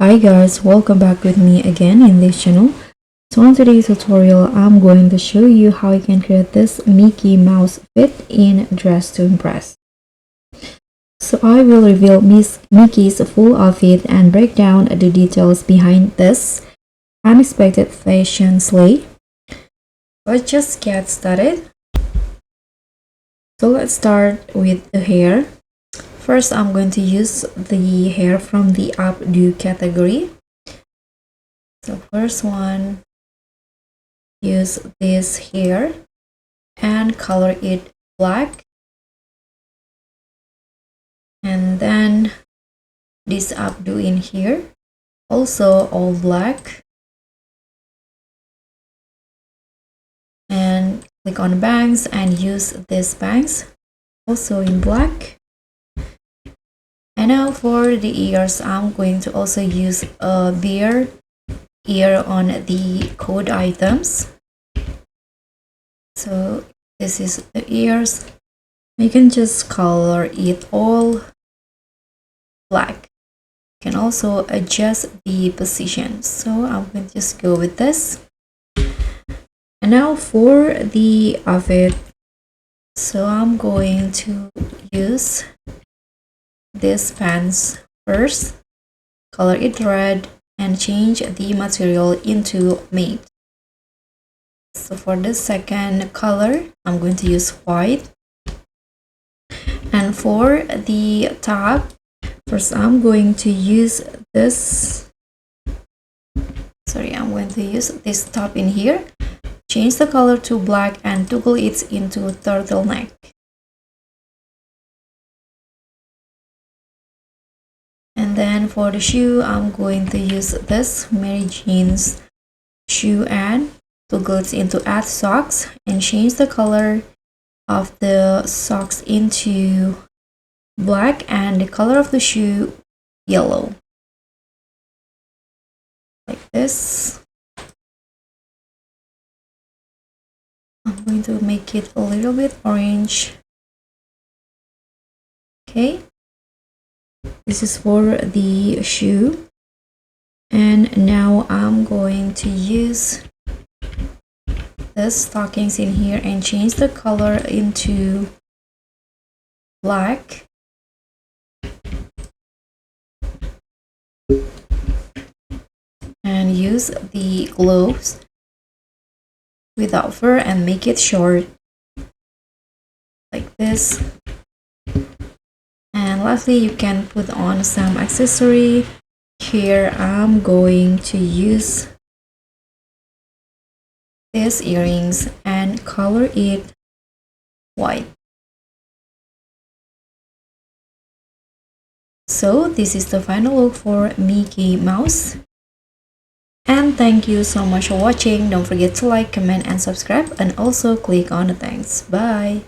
Hi guys, welcome back with me again in this channel. So in today's tutorial, I'm going to show you how you can create this Mickey Mouse fit in Dress to Impress. So I will reveal Miss Mickey's full outfit and break down the details behind this unexpected fashion slay. Let's just get started. So let's start with the hair. First, I'm going to use the hair from the updo category. So first one, use this hair and color it black. And then this updo in here, also all black. And click on bangs and use this bangs, also in black. And now for the ears, I'm going to also use a bear ear on the code items. So this is the ears. You can just color it all black. You can also adjust the position. So I'm going to just go with this. And now for the outfit, so I'm going to use this pants first, color it red and change the material into matte. So for the second color, I'm going to use white. And for the top, first I'm going to use this, I'm going to use this top in here. Change the color to black and toggle it into turtleneck. And then for the shoe, I'm going to use this Mary Jane's shoe and toggle it into add socks and change the color of the socks into black and the color of the shoe yellow, like this. I'm going to make it a little bit orange. Okay, this is for the shoe. And now I'm going to use the stockings in here and change the color into black. And use the gloves without fur and make it short, like this. And lastly, you can put on some accessory. Here I'm going to use these earrings and color it white. So this is the final look for Mickey Mouse. And thank you so much for watching. Don't forget to like, comment, and subscribe, and also click on the thanks. Bye.